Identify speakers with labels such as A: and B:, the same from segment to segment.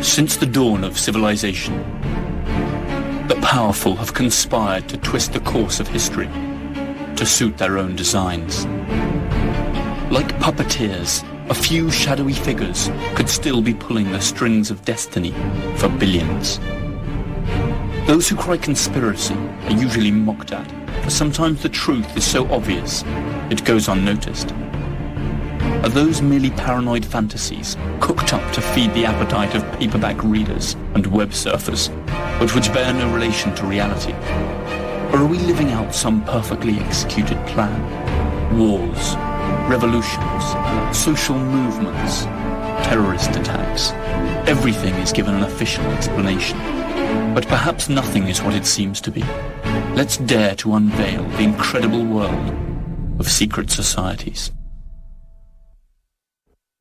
A: Since the dawn of civilization, the powerful have conspired to twist the course of history to suit their own designs. Like puppeteers, a few shadowy figures could still be pulling the strings of destiny for billions. Those who cry conspiracy are usually mocked at, for sometimes the truth is so obvious it goes unnoticed. Are those merely paranoid fantasies cooked up to feed the appetite of paperback readers and web surfers, but which bear no relation to reality? Or are we living out some perfectly executed plan? Wars, revolutions, social movements, terrorist attacks. Everything is given an official explanation. But perhaps nothing is what it seems to be. Let's dare to unveil the incredible world of secret societies.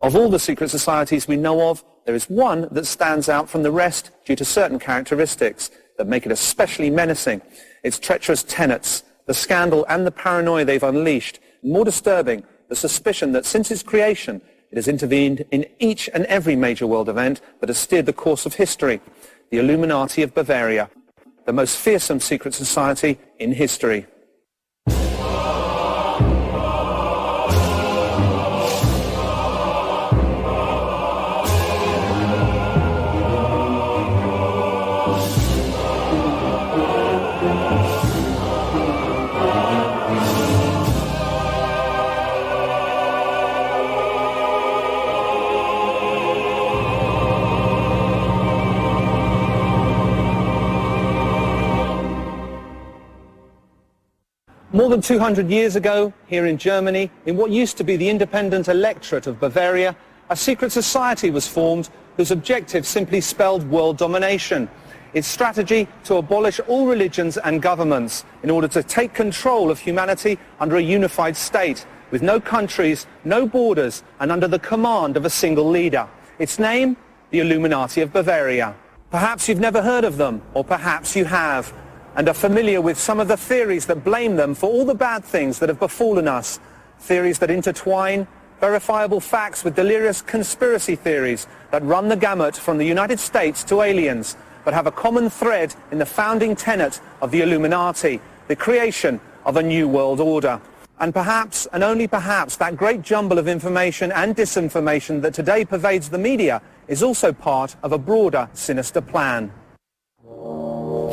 B: Of all the secret societies we know of, there is one that stands out from the rest due to certain characteristics that make it especially menacing. Its treacherous tenets, the scandal and the paranoia they've unleashed. More disturbing, the suspicion that since its creation, it has intervened in each and every major world event that has steered the course of history. The Illuminati of Bavaria, the most fearsome secret society in history. More than 200 years ago, here in Germany, in what used to be the independent electorate of Bavaria, a secret society was formed whose objective simply spelled world domination. Its strategy to abolish all religions and governments in order to take control of humanity under a unified state, with no countries, no borders, and under the command of a single leader. Its name, the Illuminati of Bavaria. Perhaps you've never heard of them, or perhaps you have, and are familiar with some of the theories that blame them for all the bad things that have befallen us. Theories that intertwine verifiable facts with delirious conspiracy theories that run the gamut from the United States to aliens, but have a common thread in the founding tenet of the Illuminati, the creation of a new world order. And perhaps, and only perhaps, that great jumble of information and disinformation that today pervades the media is also part of a broader, sinister plan.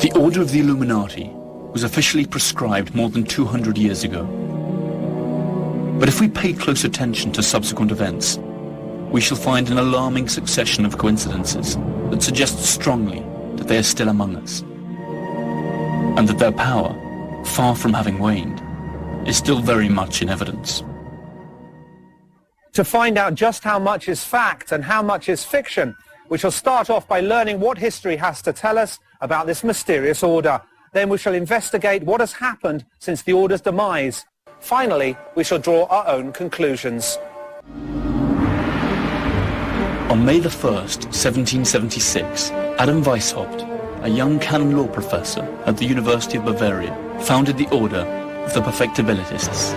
A: The Order of the Illuminati was officially prescribed more than 200 years ago. But if we pay close attention to subsequent events, we shall find an alarming succession of coincidences that suggest strongly that they are still among us, and that their power, far from having waned, is still very much in evidence.
B: To find out just how much is fact and how much is fiction, we shall start off by learning what history has to tell us about this mysterious order. Then we shall investigate what has happened since the order's demise. Finally, we shall draw our own conclusions.
A: On May the 1st, 1776, Adam Weishaupt, a young canon law professor at the University of Bavaria, founded the Order of the Perfectibilists,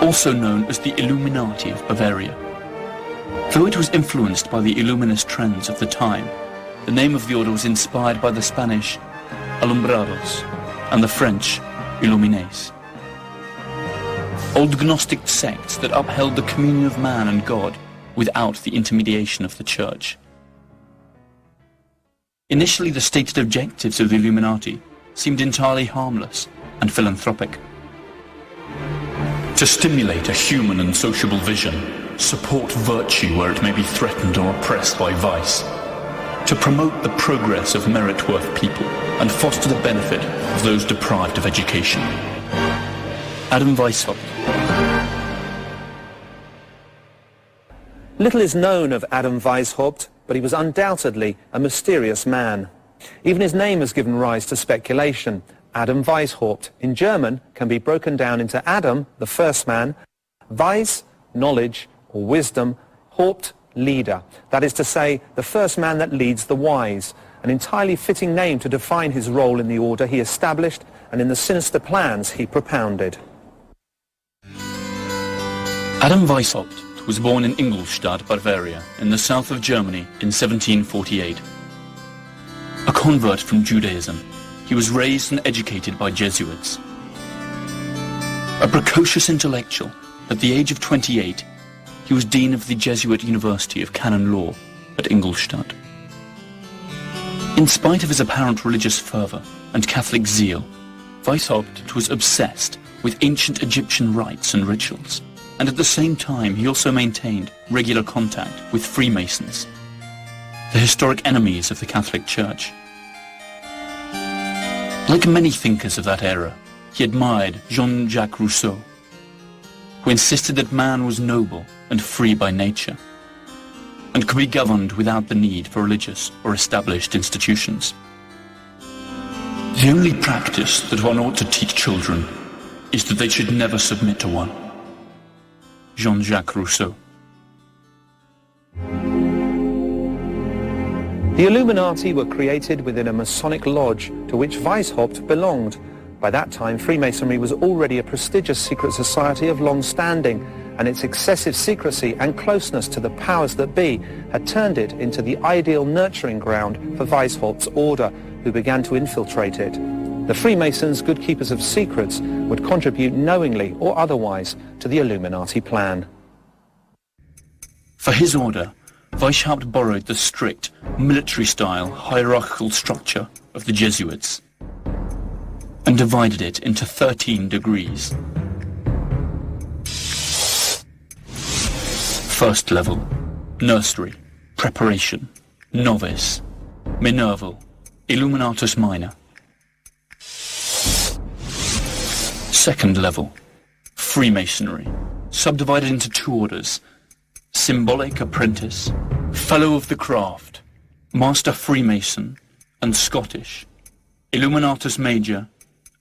A: also known as the Illuminati of Bavaria. Though it was influenced by the Illuminist trends of the time, the name of the order was inspired by the Spanish Alumbrados and the French Illumines, old Gnostic sects that upheld the communion of man and God without the intermediation of the Church. Initially, the stated objectives of the Illuminati seemed entirely harmless and philanthropic. To stimulate a human and sociable vision, support virtue where it may be threatened or oppressed by vice, to promote the progress of merit-worth people and foster the benefit of those deprived of education. Adam Weishaupt.
B: Little is known of Adam Weishaupt, but he was undoubtedly a mysterious man. Even his name has given rise to speculation. Adam Weishaupt, in German, can be broken down into Adam, the first man, Weis, knowledge or wisdom, Haupt, leader. That is to say, the first man that leads the wise. An entirely fitting name to define his role in the order he established and in the sinister plans he propounded.
A: Adam Weishaupt Weishaupt was born in Ingolstadt, Bavaria, in the south of Germany in 1748. A convert from Judaism, he was raised and educated by Jesuits. A precocious intellectual, at the age of 28, he was dean of the Jesuit University of Canon Law at Ingolstadt. In spite of his apparent religious fervour and Catholic zeal, Weishaupt was obsessed with ancient Egyptian rites and rituals, and at the same time he also maintained regular contact with Freemasons, the historic enemies of the Catholic Church. Like many thinkers of that era, he admired Jean-Jacques Rousseau, who insisted that man was noble and free by nature, and could be governed without the need for religious or established institutions. The only practice that one ought to teach children is that they should never submit to one. Jean-Jacques Rousseau.
B: The Illuminati were created within a Masonic lodge to which Weishaupt belonged. By that time, Freemasonry was already a prestigious secret society of long standing, and its excessive secrecy and closeness to the powers that be had turned it into the ideal nurturing ground for Weishaupt's order, who began to infiltrate it. The Freemasons, good keepers of secrets, would contribute knowingly or otherwise to the Illuminati plan.
A: For his order, Weishaupt borrowed the strict, military-style hierarchical structure of the Jesuits and divided it into 13 degrees. First level, nursery, preparation, novice, Minerval, Illuminatus minor. Second level, Freemasonry, subdivided into 2 orders, Symbolic Apprentice, Fellow of the Craft, Master Freemason, and Scottish, Illuminatus Major,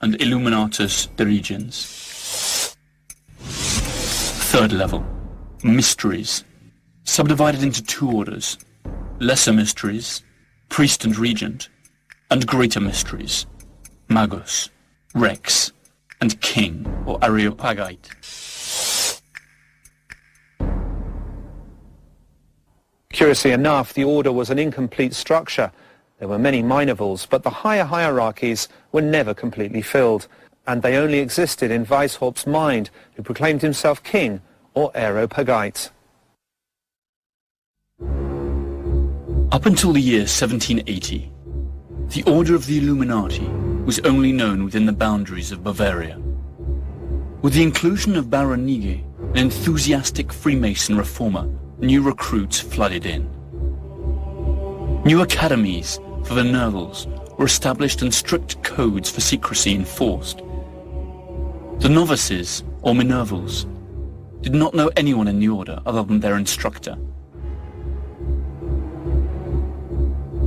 A: and Illuminatus Dirigens. Third level, Mysteries, subdivided into 2 orders, Lesser Mysteries, Priest and Regent, and Greater Mysteries, Magus, Rex, and King, or Areopagite.
B: Curiously enough, the order was an incomplete structure. There were many minorvals, but the higher hierarchies were never completely filled, and they only existed in Weishaupt's mind, who proclaimed himself king, or Areopagite.
A: Up until the year 1780, the Order of the Illuminati was only known within the boundaries of Bavaria. With the inclusion of Baron Nige, an enthusiastic Freemason reformer, new recruits flooded in. New academies for the Minervals were established and strict codes for secrecy enforced. The novices, or Minervals, did not know anyone in the order other than their instructor.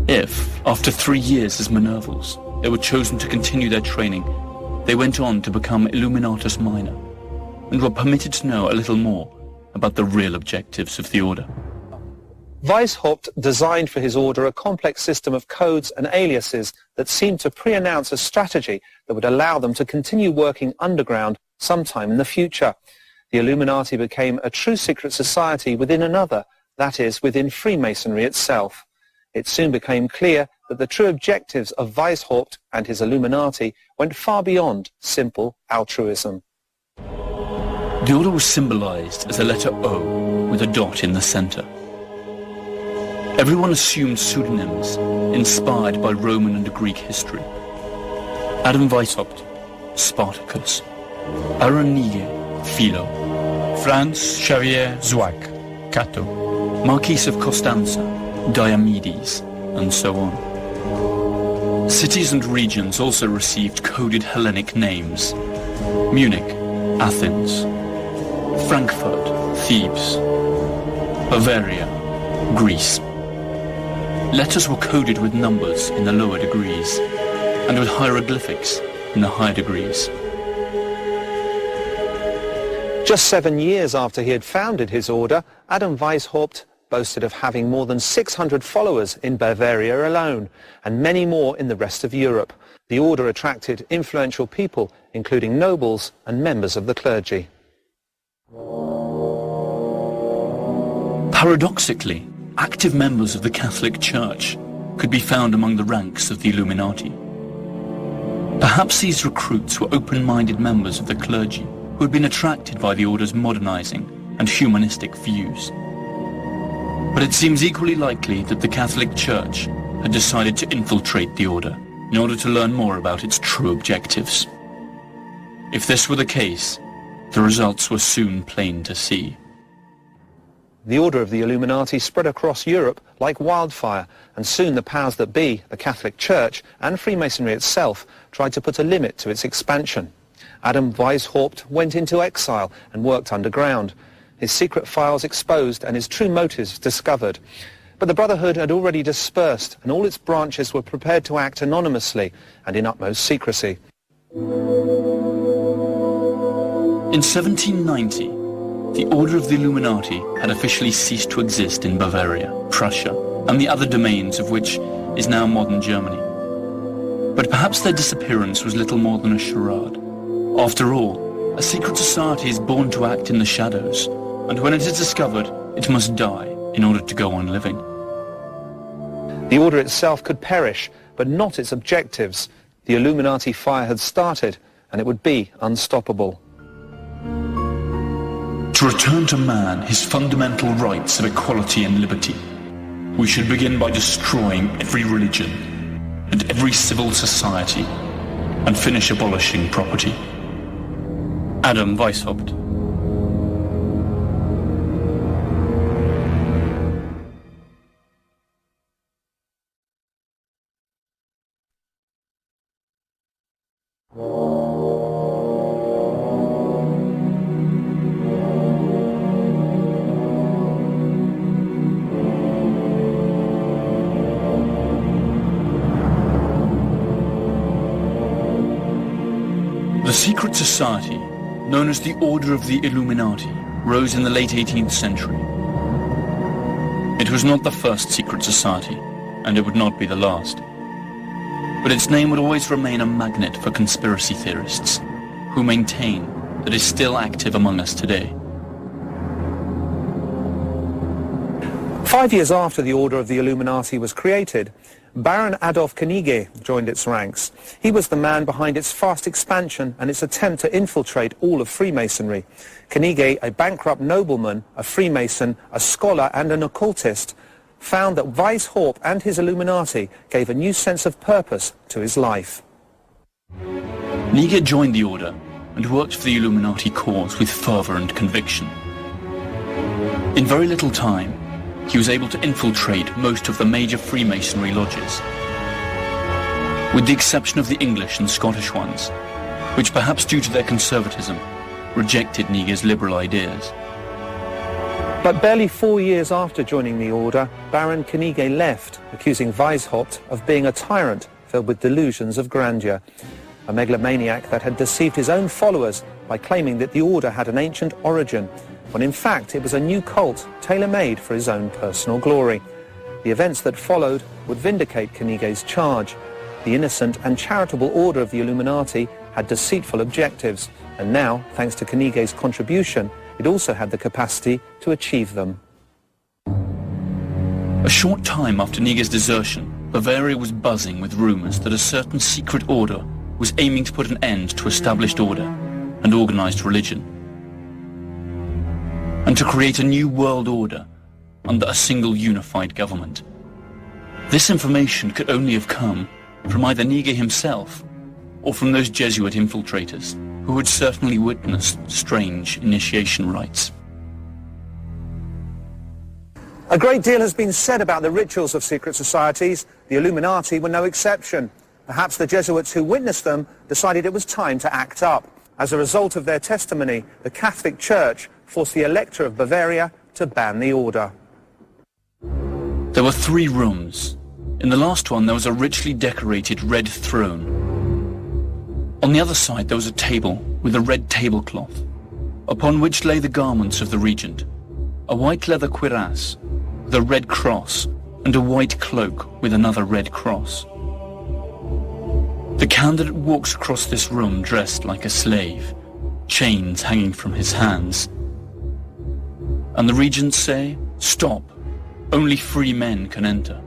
A: If, after 3 years as Minervals, they were chosen to continue their training, they went on to become Illuminatus Minor, and were permitted to know a little more about the real objectives of the order.
B: Weishaupt designed for his order a complex system of codes and aliases that seemed to pre-announce a strategy that would allow them to continue working underground sometime in the future. The Illuminati became a true secret society within another, that is, within Freemasonry itself. It soon became clear that the true objectives of Weishaupt and his Illuminati went far beyond simple altruism.
A: The order was symbolized as a letter O with a dot in the center. Everyone assumed pseudonyms inspired by Roman and Greek history. Adam Weishaupt, Spartacus. Baron Nige, Philo.
C: Franz Xavier Zouac, Cato.
A: Marquis of Costanza, Diomedes, and so on. Cities and regions also received coded Hellenic names. Munich, Athens. Frankfurt, Thebes. Bavaria, Greece. Letters were coded with numbers in the lower degrees, and with hieroglyphics in the higher degrees.
B: Just 7 years after he had founded his order, Adam Weishaupt boasted of having more than 600 followers in Bavaria alone, and many more in the rest of Europe. The order attracted influential people, including nobles and members of the clergy.
A: Paradoxically, active members of the Catholic Church could be found among the ranks of the Illuminati. Perhaps these recruits were open-minded members of the clergy who had been attracted by the order's modernizing and humanistic views. But it seems equally likely that the Catholic Church had decided to infiltrate the order in order to learn more about its true objectives. If this were the case, the results were soon plain to see.
B: The order of the Illuminati spread across Europe like wildfire, and soon the powers that be, the Catholic Church and Freemasonry itself, tried to put a limit to its expansion. Adam Weishaupt went into exile and worked underground, his secret files exposed and his true motives discovered. But the Brotherhood had already dispersed, and all its branches were prepared to act anonymously and in utmost secrecy.
A: In 1790, the Order of the Illuminati had officially ceased to exist in Bavaria, Prussia, and the other domains of which is now modern Germany. But perhaps their disappearance was little more than a charade. After all, a secret society is born to act in the shadows, and when it is discovered, it must die in order to go on living.
B: The order itself could perish, but not its objectives. The Illuminati fire had started, and it would be unstoppable.
A: To return to man his fundamental rights of equality and liberty, we should begin by destroying every religion and every civil society, and finish abolishing property. Adam Weishaupt. The secret society, known as the Order of the Illuminati, rose in the late 18th century. It was not the first secret society, and it would not be the last. But its name would always remain a magnet for conspiracy theorists, who maintain that it is still active among us today.
B: 5 years after the Order of the Illuminati was created, Baron Adolf Knigge joined its ranks. He was the man behind its fast expansion and its attempt to infiltrate all of Freemasonry. Knigge, a bankrupt nobleman, a Freemason, a scholar and an occultist, found that Weishaupt and his Illuminati gave a new sense of purpose to his life.
A: Knigge joined the order and worked for the Illuminati cause with fervor and conviction. In very little time, he was able to infiltrate most of the major Freemasonry lodges, with the exception of the English and Scottish ones, which perhaps due to their conservatism, rejected Knigge's liberal ideas.
B: But barely 4 years after joining the order, Baron Knigge left, accusing Weishaupt of being a tyrant filled with delusions of grandeur, a megalomaniac that had deceived his own followers by claiming that the order had an ancient origin, when in fact it was a new cult tailor-made for his own personal glory. The events that followed would vindicate Knigge's charge. The innocent and charitable order of the Illuminati had deceitful objectives, and now, thanks to Knigge's contribution, it also had the capacity to achieve them.
A: A short time after Knigge's desertion, Bavaria was buzzing with rumors that a certain secret order was aiming to put an end to established order and organized religion, and to create a new world order under a single unified government. This information could only have come from either Knigge himself or from those Jesuit infiltrators who had certainly witnessed strange initiation rites.
B: A great deal has been said about the rituals of secret societies. The Illuminati were no exception. Perhaps the Jesuits who witnessed them decided it was time to act up. As a result of their testimony, the Catholic Church forced the Elector of Bavaria to ban the order.
A: There were 3 rooms. In the last one there was a richly decorated red throne. On the other side there was a table with a red tablecloth, upon which lay the garments of the regent, a white leather cuirass with a red cross and a white cloak with another red cross. The candidate walks across this room dressed like a slave, chains hanging from his hands. And the regents say, "Stop! Only free men can enter."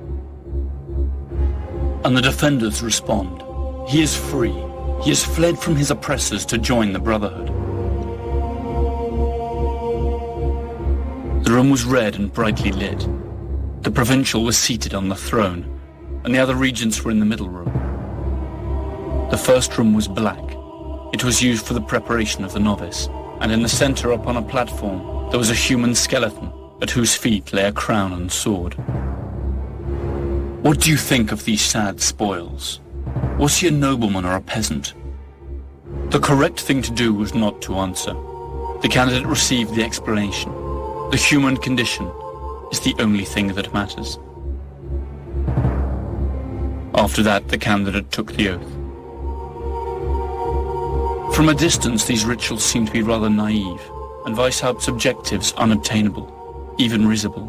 A: And the defenders respond, "He is free. He has fled from his oppressors to join the Brotherhood." The room was red and brightly lit. The provincial was seated on the throne, and the other regents were in the middle room. The first room was black. It was used for the preparation of the novice, and in the center upon a platform there was a human skeleton at whose feet lay a crown and sword. What do you think of these sad spoils? Was he a nobleman or a peasant? The correct thing to do was not to answer. The candidate received the explanation. The human condition is the only thing that matters. After that, the candidate took the oath. From a distance, these rituals seemed to be rather naive, and Weishaupt's objectives unobtainable, even risible.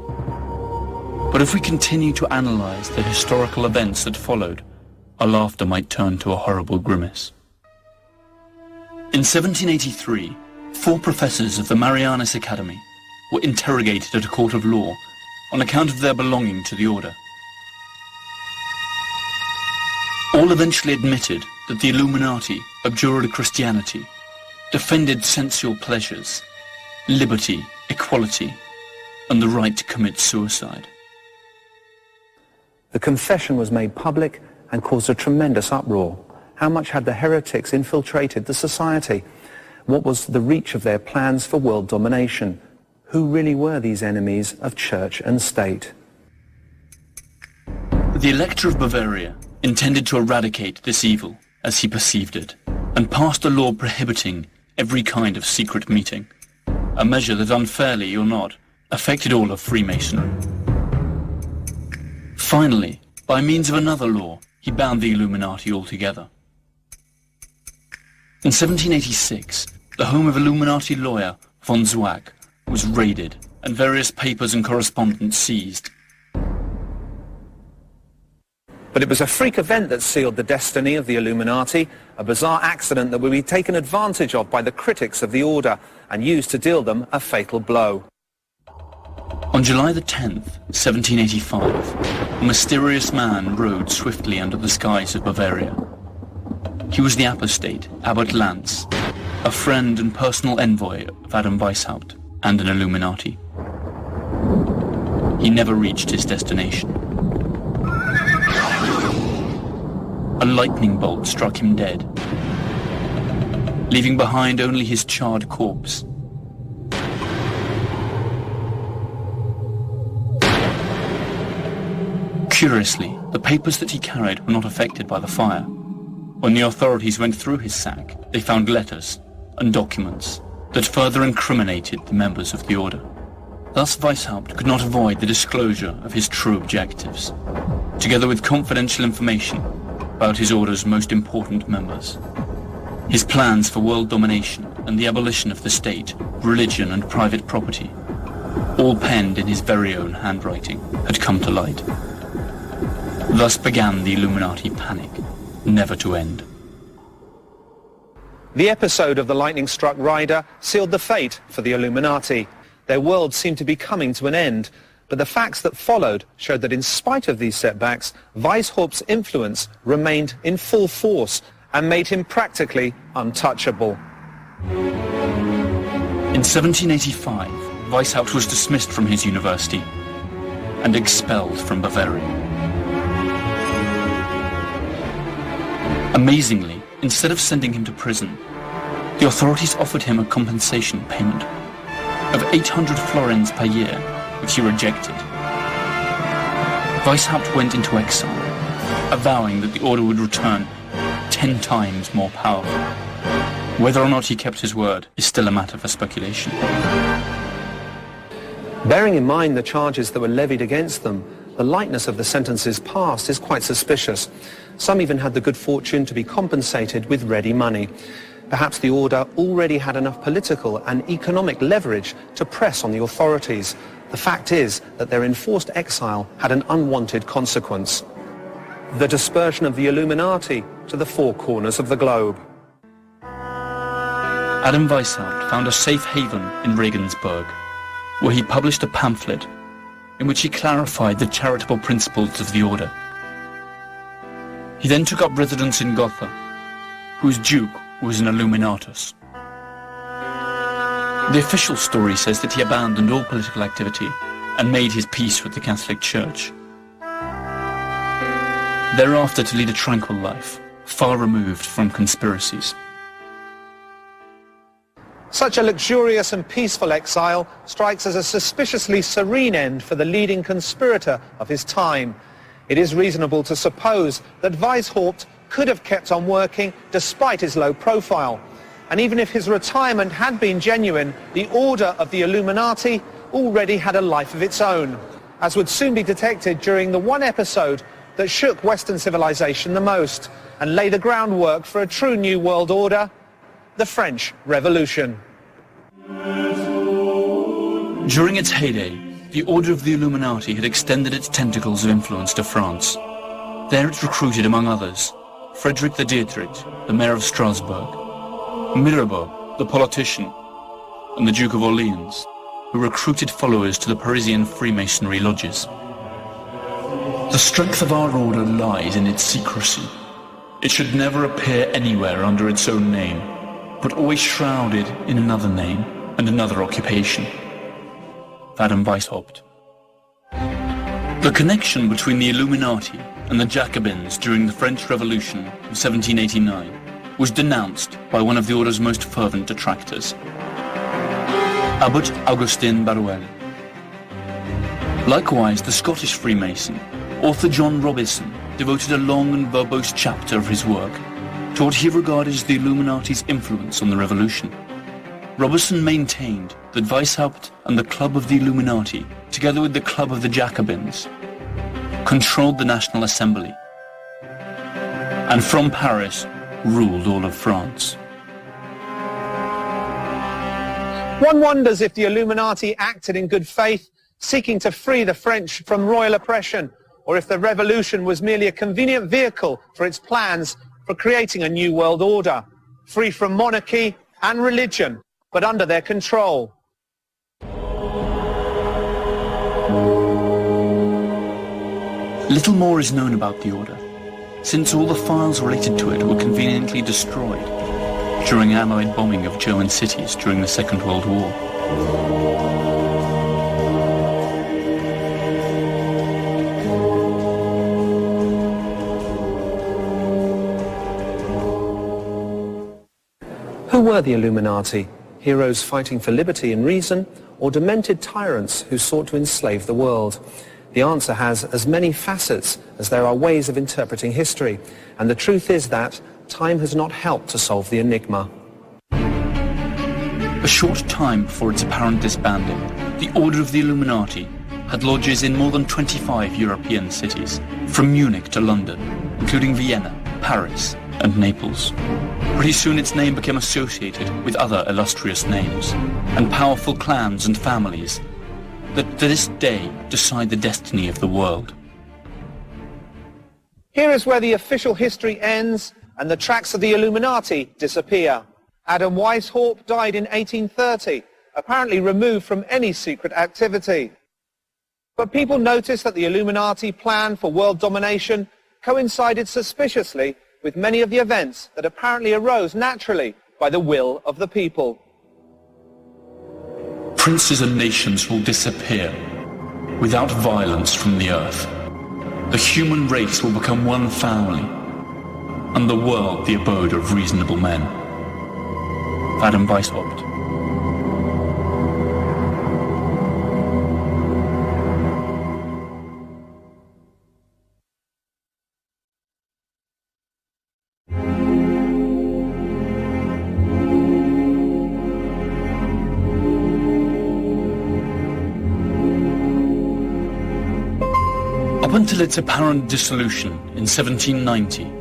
A: But if we continue to analyze the historical events that followed, our laughter might turn to a horrible grimace. In 1783, 4 professors of the Marianus Academy were interrogated at a court of law on account of their belonging to the order. All eventually admitted that the Illuminati abjured Christianity, defended sensual pleasures, liberty, equality, and the right to commit suicide.
B: The confession was made public and caused a tremendous uproar. How much had the heretics infiltrated the society? What was the reach of their plans for world domination? Who really were these enemies of church and state?
A: The Elector of Bavaria intended to eradicate this evil as he perceived it, and passed a law prohibiting every kind of secret meeting, a measure that, unfairly or not, affected all of Freemasonry. Finally, by means of another law, he banned the Illuminati altogether. In 1786, the home of Illuminati lawyer von Zwack was raided and various papers and correspondence seized.
B: But it was a freak event that sealed the destiny of the Illuminati, a bizarre accident that would be taken advantage of by the critics of the order and used to deal them a fatal blow.
A: On July the 10th, 1785, a mysterious man rode swiftly under the skies of Bavaria. He was the apostate, Abbot Lance, a friend and personal envoy of Adam Weishaupt and an Illuminati. He never reached his destination. A lightning bolt struck him dead, leaving behind only his charred corpse. Curiously, the papers that he carried were not affected by the fire. When the authorities went through his sack, they found letters and documents that further incriminated the members of the order. Thus Weishaupt could not avoid the disclosure of his true objectives, together with confidential information about his order's most important members. His plans for world domination and the abolition of the state, religion and private property, all penned in his very own handwriting, had come to light. Thus began the Illuminati panic, never to end.
B: The episode of the lightning-struck rider sealed the fate for the Illuminati. Their world seemed to be coming to an end, but the facts that followed showed that in spite of these setbacks, Weishaupt's influence remained in full force and made him practically untouchable.
A: In 1785, Weishaupt was dismissed from his university and expelled from Bavaria. Amazingly, instead of sending him to prison, the authorities offered him a compensation payment of 800 florins per year, which he rejected. Weishaupt went into exile, avowing that the order would return 10 times more powerful. Whether or not he kept his word is still a matter for speculation.
B: Bearing in mind the charges that were levied against them, the lightness of the sentences passed is quite suspicious. Some even had the good fortune to be compensated with ready money. Perhaps the order already had enough political and economic leverage to press on the authorities. The fact is that their enforced exile had an unwanted consequence: the dispersion of the Illuminati to the 4 corners of the globe.
A: Adam Weishaupt found a safe haven in Regensburg, where he published a pamphlet in which he clarified the charitable principles of the order. He then took up residence in Gotha, whose duke was an Illuminatus. The official story says that he abandoned all political activity and made his peace with the Catholic Church. Thereafter to lead a tranquil life, far removed from conspiracies.
B: Such a luxurious and peaceful exile strikes as a suspiciously serene end for the leading conspirator of his time. It is reasonable to suppose that Weishaupt could have kept on working despite his low profile. And even if his retirement had been genuine, the Order of the Illuminati already had a life of its own, as would soon be detected during the one episode that shook Western civilization the most and laid the groundwork for a true new world order, the French Revolution.
A: During its heyday, the Order of the Illuminati had extended its tentacles of influence to France. There it recruited, among others, Frederick the Dietrich, the mayor of Strasbourg, Mirabeau, the politician, and the Duke of Orleans, who recruited followers to the Parisian Freemasonry lodges. The strength of our order lies in its secrecy. It should never appear anywhere under its own name, but always shrouded in another name and another occupation. Adam Weishaupt. The connection between the Illuminati and the Jacobins during the French Revolution of 1789 was denounced by one of the order's most fervent detractors, Abbot Augustin Barruel. Likewise, the Scottish Freemason, author John Robison, devoted a long and verbose chapter of his work to what he regarded as the Illuminati's influence on the revolution. Robison maintained that Weishaupt and the Club of the Illuminati, together with the Club of the Jacobins, controlled the National Assembly, and from Paris ruled all of France.
B: One wonders if the Illuminati acted in good faith, seeking to free the French from royal oppression, or if the revolution was merely a convenient vehicle for its plans for creating a new world order, free from monarchy and religion, but under their control.
A: Little more is known about the order, since all the files related to it were conveniently destroyed during Allied bombing of German cities during the Second World War.
B: Who were the Illuminati? Heroes fighting for liberty and reason, or demented tyrants who sought to enslave the world? The answer has as many facets as there are ways of interpreting history, and the truth is that time has not helped to solve the enigma.
A: A short time before its apparent disbanding, the Order of the Illuminati had lodges in more than 25 European cities, from Munich to London, including Vienna, Paris, and Naples. Pretty soon its name became associated with other illustrious names, and powerful clans and families that to this day decide the destiny of the world.
B: Here is where the official history ends and the tracks of the Illuminati disappear. Adam Weishaupt died in 1830, apparently removed from any secret activity. But people noticed that the Illuminati plan for world domination coincided suspiciously with many of the events that apparently arose naturally by the will of the people.
A: Princes and nations will disappear without violence from the earth. The human race will become one family, and the world the abode of reasonable men. Adam Weishaupt. Up until its apparent dissolution in 1790,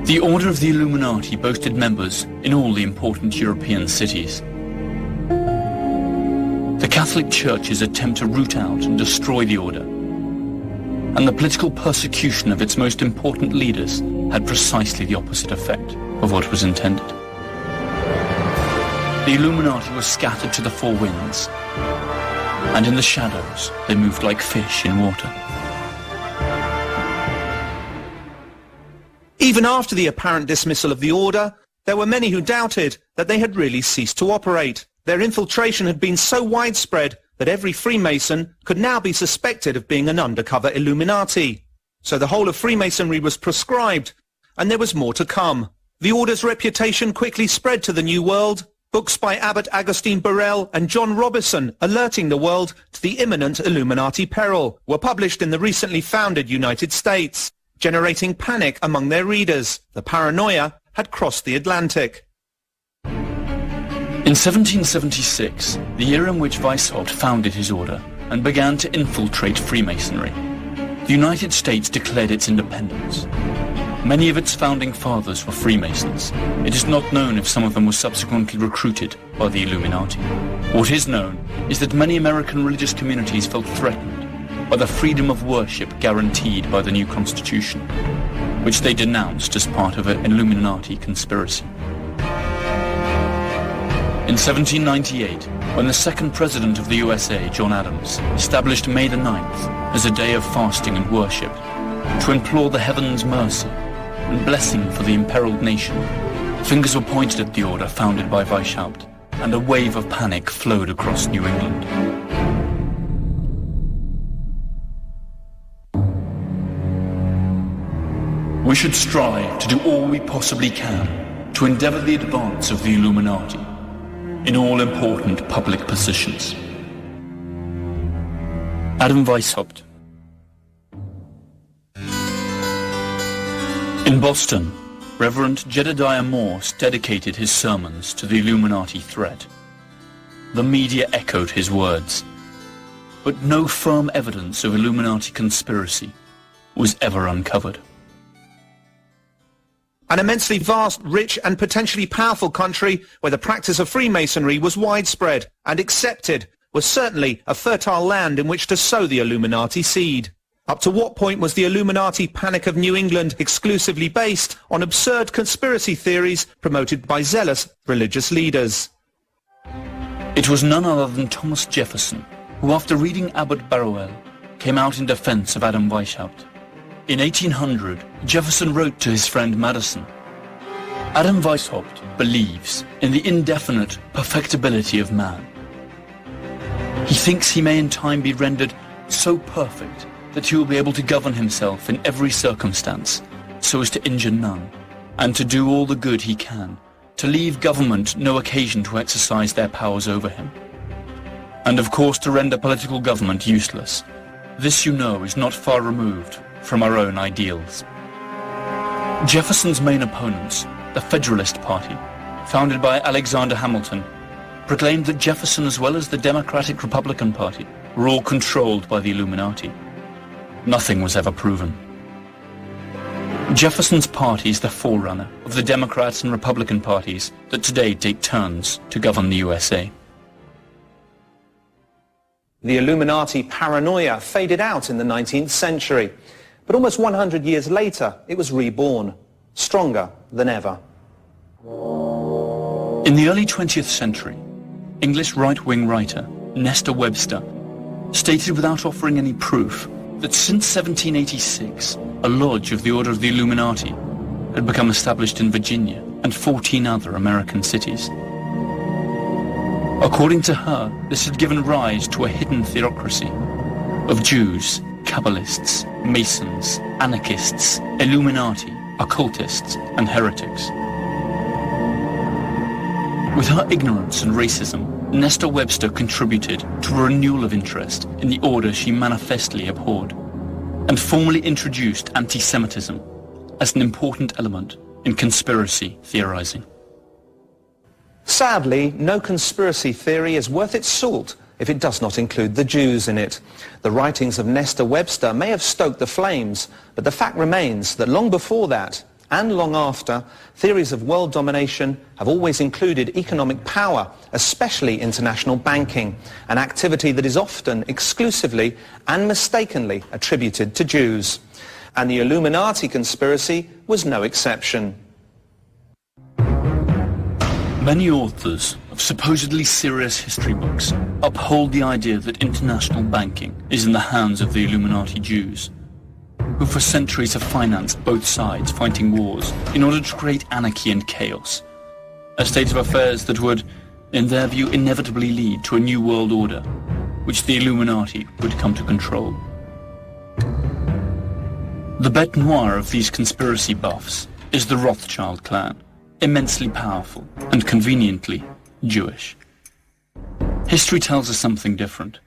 A: the Order of the Illuminati boasted members in all the important European cities. The Catholic Church's attempt to root out and destroy the Order, and the political persecution of its most important leaders had precisely the opposite effect of what was intended. The Illuminati was scattered to the four winds, and in the shadows they moved like fish in water.
B: Even after the apparent dismissal of the order, there were many who doubted that they had really ceased to operate. Their infiltration had been so widespread that every Freemason could now be suspected of being an undercover Illuminati. So the whole of Freemasonry was proscribed, and there was more to come. The order's reputation quickly spread to the New World. Books by Abbot Augustine Burrell and John Robison alerting the world to the imminent Illuminati peril were published in the recently founded United States, generating panic among their readers. The paranoia had crossed the Atlantic.
A: In 1776, the year in which Weishaupt founded his order and began to infiltrate Freemasonry, the United States declared its independence. Many of its founding fathers were Freemasons. It is not known if some of them were subsequently recruited by the Illuminati. What is known is that many American religious communities felt threatened by the freedom of worship guaranteed by the new Constitution, which they denounced as part of an Illuminati conspiracy. In 1798, when the second president of the USA, John Adams, established May the 9th as a day of fasting and worship to implore the heavens' mercy and blessing for the imperiled nation, fingers were pointed at the order founded by Weishaupt, and a wave of panic flowed across New England. We should strive to do all we possibly can to endeavour the advance of the Illuminati in all important public positions. Adam Weishaupt. In Boston, Reverend Jedediah Morse dedicated his sermons to the Illuminati threat. The media echoed his words, but no firm evidence of Illuminati conspiracy was ever uncovered.
B: An immensely vast, rich and potentially powerful country where the practice of Freemasonry was widespread and accepted was certainly a fertile land in which to sow the Illuminati seed. Up to what point was the Illuminati panic of New England exclusively based on absurd conspiracy theories promoted by zealous religious leaders?
A: It was none other than Thomas Jefferson who, after reading Abbot Barrowell, came out in defense of Adam Weishaupt. In 1800, Jefferson wrote to his friend Madison, "Adam Weishaupt believes in the indefinite perfectibility of man. He thinks he may in time be rendered so perfect that he will be able to govern himself in every circumstance, so as to injure none, and to do all the good he can, to leave government no occasion to exercise their powers over him, and of course to render political government useless. This, you know, is not far removed from our own ideals." Jefferson's main opponents, the Federalist Party, founded by Alexander Hamilton, proclaimed that Jefferson as well as the Democratic Republican Party were all controlled by the Illuminati. Nothing was ever proven. Jefferson's party is the forerunner of the Democrats and Republican parties that today take turns to govern the USA.
B: The Illuminati paranoia faded out in the 19th century, but almost 100 years later it was reborn, stronger than ever.
A: In the early 20th century, English right-wing writer Nestor Webster stated without offering any proof that since 1786 a lodge of the Order of the Illuminati had become established in Virginia and 14 other American cities. According to her, this had given rise to a hidden theocracy of Jews, Kabbalists, Masons, anarchists, Illuminati, occultists, and heretics. With her ignorance and racism, Nestor Webster contributed to a renewal of interest in the order she manifestly abhorred, and formally introduced anti-Semitism as an important element in conspiracy theorizing.
B: Sadly, no conspiracy theory is worth its salt if it does not include the Jews in it. The writings of Nestor Webster may have stoked the flames, but the fact remains that long before that, and long after, theories of world domination have always included economic power, especially international banking, an activity that is often exclusively and mistakenly attributed to Jews. And the Illuminati conspiracy was no exception.
A: Many authors of supposedly serious history books uphold the idea that international banking is in the hands of the Illuminati Jews, who for centuries have financed both sides fighting wars in order to create anarchy and chaos, a state of affairs that would, in their view, inevitably lead to a new world order, which the Illuminati would come to control. The bête noire of these conspiracy buffs is the Rothschild clan, immensely powerful and conveniently Jewish. History tells us something different.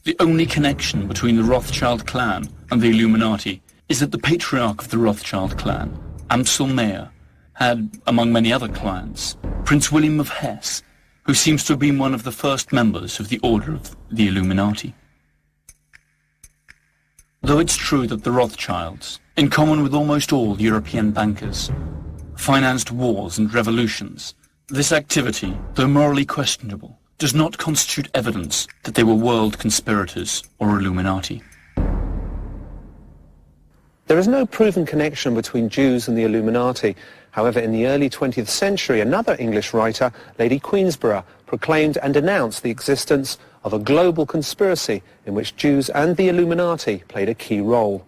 A: The only connection between the Rothschild clan and the Illuminati is that the patriarch of the Rothschild clan, Amsel Meyer, had, among many other clients, Prince William of Hesse, who seems to have been one of the first members of the Order of the Illuminati. Though it's true that the Rothschilds, in common with almost all European bankers, financed wars and revolutions, this activity, though morally questionable, does not constitute evidence that they were world conspirators or Illuminati.
B: There is no proven connection between Jews and the Illuminati. However, in the early 20th century, another English writer, Lady Queensborough, proclaimed and denounced the existence of a global conspiracy in which Jews and the Illuminati played a key role.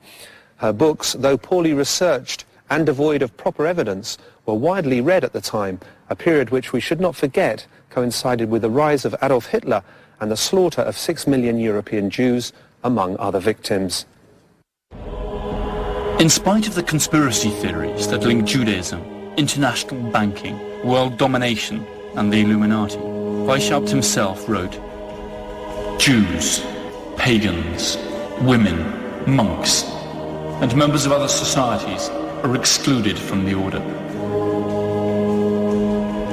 B: Her books, though poorly researched and devoid of proper evidence, were widely read at the time, a period which we should not forget coincided with the rise of Adolf Hitler and the slaughter of 6 million European Jews, among other victims.
A: In spite of the conspiracy theories that link Judaism, international banking, world domination, and the Illuminati, Weishaupt himself wrote, "Jews, pagans, women, monks, and members of other societies are excluded from the order."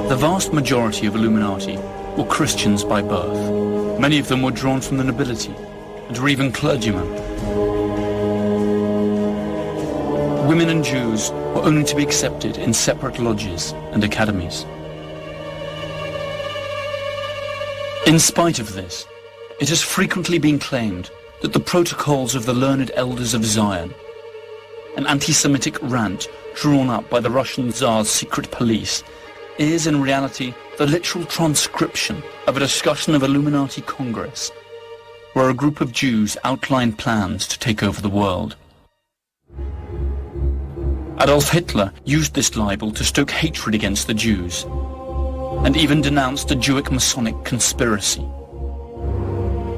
A: The vast majority of Illuminati were Christians by birth. Many of them were drawn from the nobility, and were even clergymen. Women and Jews were only to be accepted in separate lodges and academies. In spite of this, it has frequently been claimed that the protocols of the learned elders of Zion, an anti-Semitic rant drawn up by the Russian Tsar's secret police, is in reality the literal transcription of a discussion of Illuminati Congress, where a group of Jews outlined plans to take over the world. Adolf Hitler used this libel to stoke hatred against the Jews, and even denounced a Jewish Masonic conspiracy.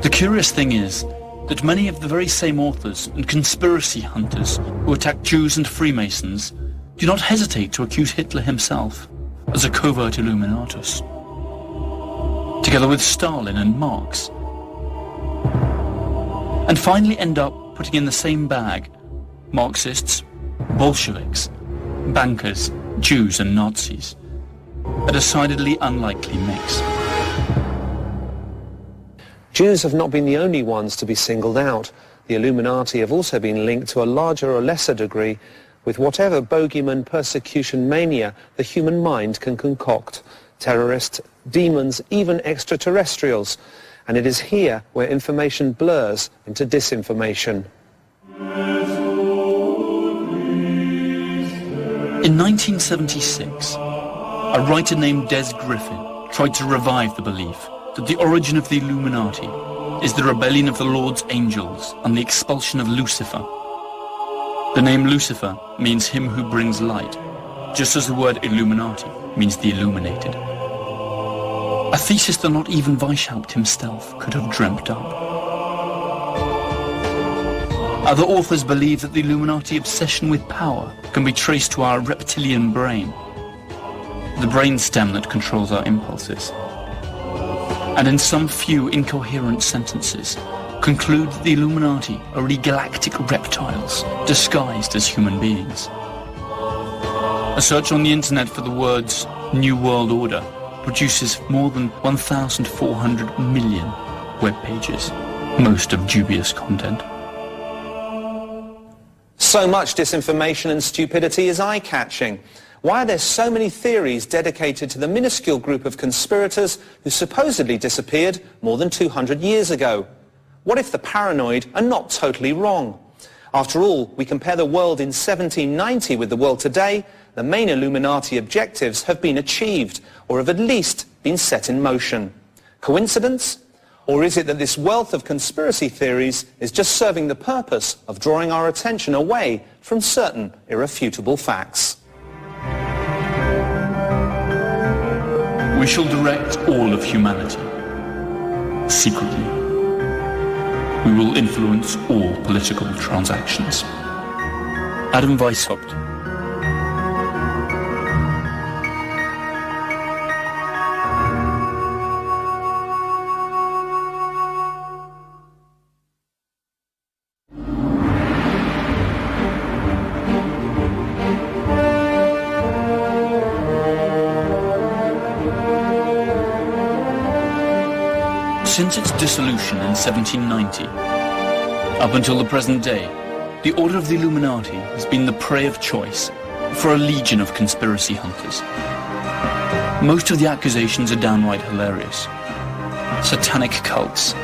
A: The curious thing is that many of the very same authors and conspiracy hunters who attack Jews and Freemasons do not hesitate to accuse Hitler himself as a covert Illuminatus, together with Stalin and Marx, and finally end up putting in the same bag Marxists, Bolsheviks, bankers, Jews and Nazis, a decidedly unlikely mix.
B: Jews have not been the only ones to be singled out. The Illuminati have also been linked to a larger or lesser degree with whatever bogeyman persecution mania the human mind can concoct. Terrorists, demons, even extraterrestrials. And it is here where information blurs into disinformation.
A: In 1976, a writer named Des Griffin tried to revive the belief that the origin of the Illuminati is the rebellion of the Lord's angels and the expulsion of Lucifer. The name Lucifer means him who brings light, just as the word Illuminati means the illuminated. A thesis that not even Weishaupt himself could have dreamt up. Other authors believe that the Illuminati obsession with power can be traced to our reptilian brain, the brainstem that controls our impulses, and in some few incoherent sentences conclude that the Illuminati are really galactic reptiles disguised as human beings. A search on the internet for the words New World Order produces more than 1,400 million web pages, most of dubious content.
B: So much disinformation and stupidity is eye-catching. Why are there so many theories dedicated to the minuscule group of conspirators who supposedly disappeared more than 200 years ago? What if the paranoid are not totally wrong? After all, we compare the world in 1790 with the world today, the main Illuminati objectives have been achieved, or have at least been set in motion. Coincidence? Or is it that this wealth of conspiracy theories is just serving the purpose of drawing our attention away from certain irrefutable facts?
A: We shall direct all of humanity, secretly. We will influence all political transactions. Adam Weishaupt. Since its dissolution in 1790, up until the present day, the Order of the Illuminati has been the prey of choice for a legion of conspiracy hunters. Most of the accusations are downright hilarious. Satanic cults,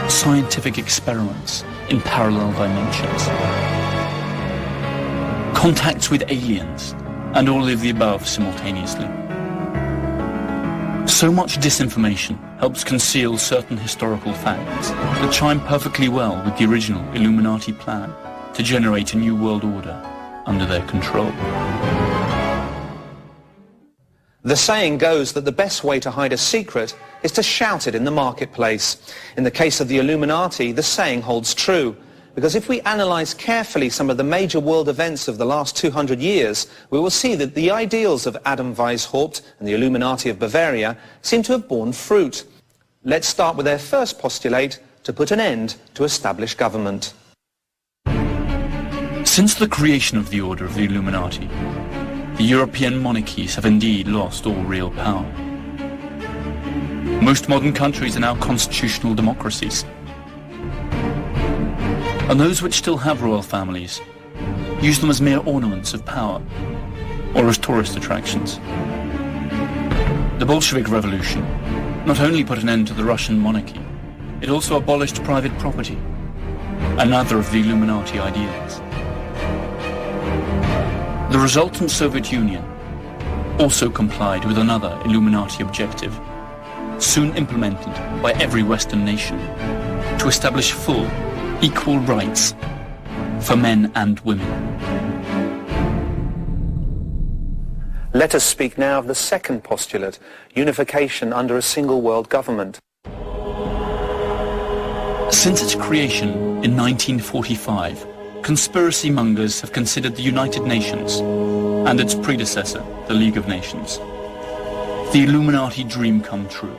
A: scientific experiments in parallel dimensions, contacts with aliens, and all of the above simultaneously. So much disinformation helps conceal certain historical facts that chime perfectly well with the original Illuminati plan to generate a new world order under their control.
B: The saying goes that the best way to hide a secret is to shout it in the marketplace. In the case of the Illuminati, the saying holds true, because if we analyze carefully some of the major world events of the last 200 years, we will see that the ideals of Adam Weishaupt and the Illuminati of Bavaria seem to have borne fruit. Let's start with their first postulate to put an end to established government.
A: Since the creation of the Order of the Illuminati, the European monarchies have indeed lost all real power. Most modern countries are now constitutional democracies. And those which still have royal families use them as mere ornaments of power or as tourist attractions. The Bolshevik Revolution not only put an end to the Russian monarchy, it also abolished private property, another of the Illuminati ideals. The resultant Soviet Union also complied with another Illuminati objective, soon implemented by every Western nation, to establish full, equal rights for men and women.
B: Let us speak now of the second postulate, unification under a single world government.
A: Since its creation in 1945, conspiracy mongers have considered the United Nations and its predecessor, the League of Nations, the Illuminati dream come true.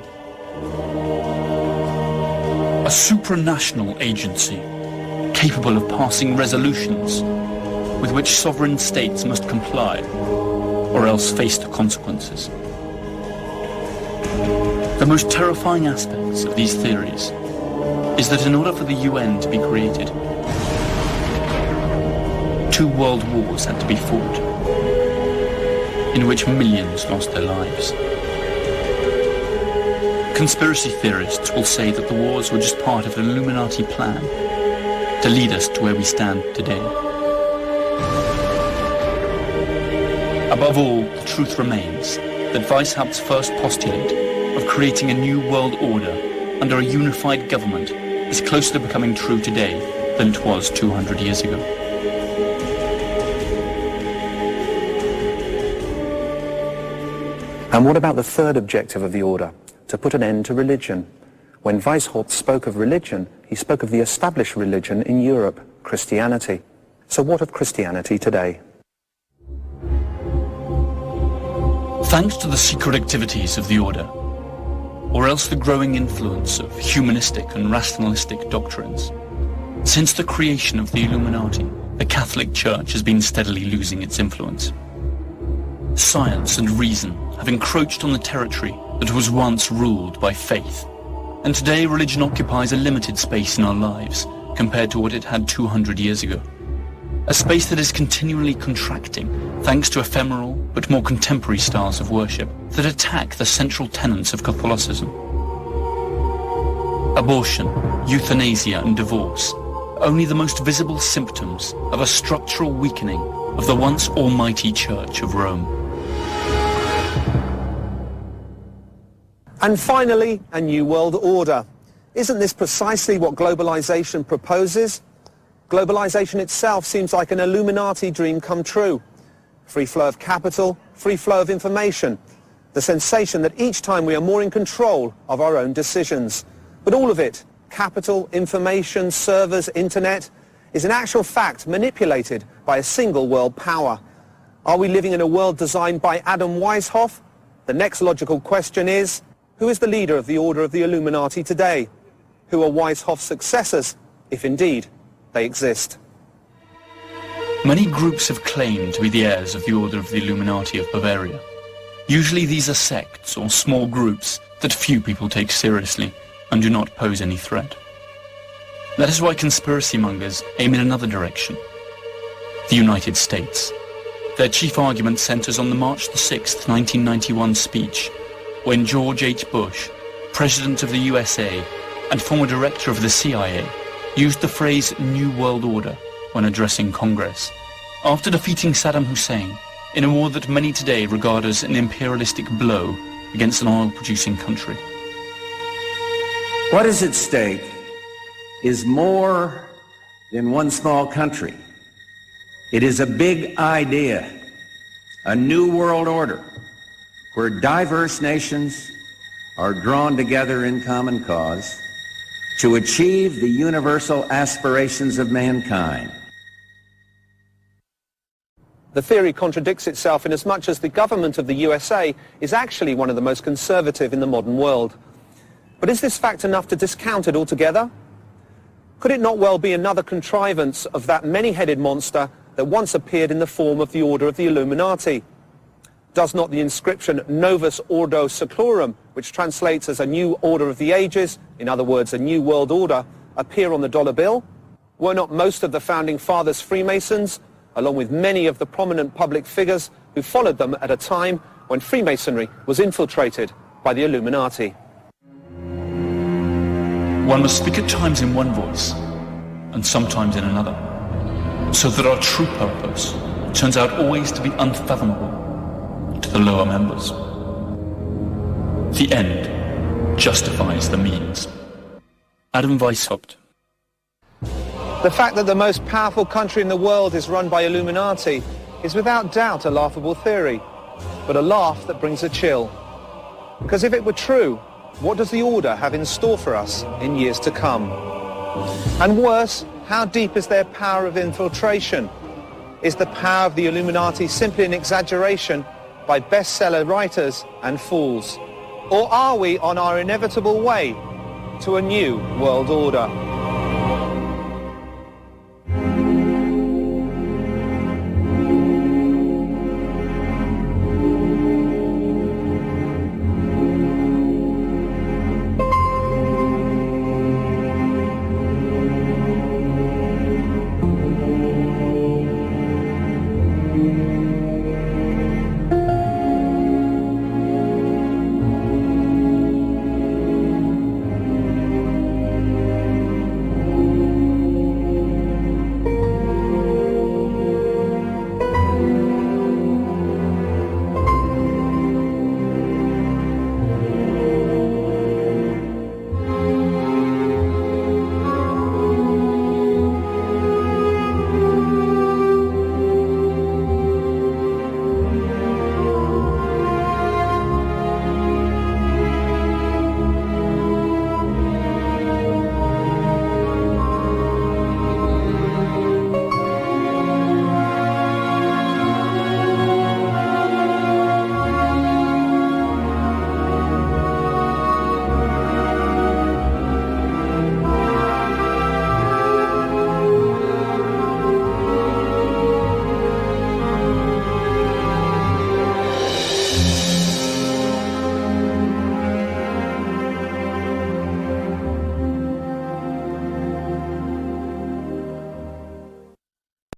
A: A supranational agency capable of passing resolutions with which sovereign states must comply or else face the consequences. The most terrifying aspects of these theories is that in order for the UN to be created, 2 world wars had to be fought, in which millions lost their lives. Conspiracy theorists will say that the wars were just part of an Illuminati plan to lead us to where we stand today. Above all, the truth remains that Weishaupt's first postulate of creating a new world order under a unified government is closer to becoming true today than it was 200 years ago.
B: And what about the third objective of the order? To put an end to religion. When Weishaupt spoke of religion, he spoke of the established religion in Europe, Christianity. So what of Christianity today?
A: Thanks to the secret activities of the Order, or else the growing influence of humanistic and rationalistic doctrines, since the creation of the Illuminati, the Catholic Church has been steadily losing its influence. Science and reason have encroached on the territory that was once ruled by faith, and today religion occupies a limited space in our lives compared to what it had 200 years ago. A space that is continually contracting thanks to ephemeral but more contemporary styles of worship that attack the central tenets of Catholicism. Abortion, euthanasia and divorce, only the most visible symptoms of a structural weakening of the once almighty Church of Rome.
B: And finally, a new world order. Isn't this precisely what globalization proposes? Globalization itself seems like an Illuminati dream come true. Free flow of capital, free flow of information. The sensation that each time we are more in control of our own decisions. But all of it, capital, information, servers, internet, is in actual fact manipulated by a single world power. Are we living in a world designed by Adam Weishaupt? The next logical question is, who is the leader of the Order of the Illuminati today? Who are Weishaupt's successors, if indeed they exist?
A: Many groups have claimed to be the heirs of the Order of the Illuminati of Bavaria. Usually these are sects or small groups that few people take seriously and do not pose any threat. That is why conspiracy mongers aim in another direction. The United States. Their chief argument centers on the March the 6th, 1991 speech, when George H. Bush, President of the USA and former director of the CIA, used the phrase New World Order when addressing Congress, after defeating Saddam Hussein in a war that many today regard as an imperialistic blow against an oil-producing country.
D: What is at stake is more than one small country. It is a big idea, a new world order, where diverse nations are drawn together in common cause to achieve the universal aspirations of mankind.
B: The theory contradicts itself in as much as the government of the USA is actually one of the most conservative in the modern world. But is this fact enough to discount it altogether? Could it not well be another contrivance of that many-headed monster that once appeared in the form of the Order of the Illuminati? Does not the inscription Novus Ordo Seclorum, which translates as a new order of the ages, in other words, a new world order, appear on the dollar bill? Were not most of the founding fathers Freemasons, along with many of the prominent public figures who followed them at a time when Freemasonry was infiltrated by the Illuminati?
A: One must speak at times in one voice, and sometimes in another, so that our true purpose turns out always to be unfathomable to the lower members. The end justifies the means. Adam Weishaupt.
B: The fact that the most powerful country in the world is run by Illuminati is without doubt a laughable theory, but a laugh that brings a chill. Because if it were true, what does the Order have in store for us in years to come? And worse, how deep is their power of infiltration? Is the power of the Illuminati simply an exaggeration by bestseller writers and fools? Or are we on our inevitable way to a new world order?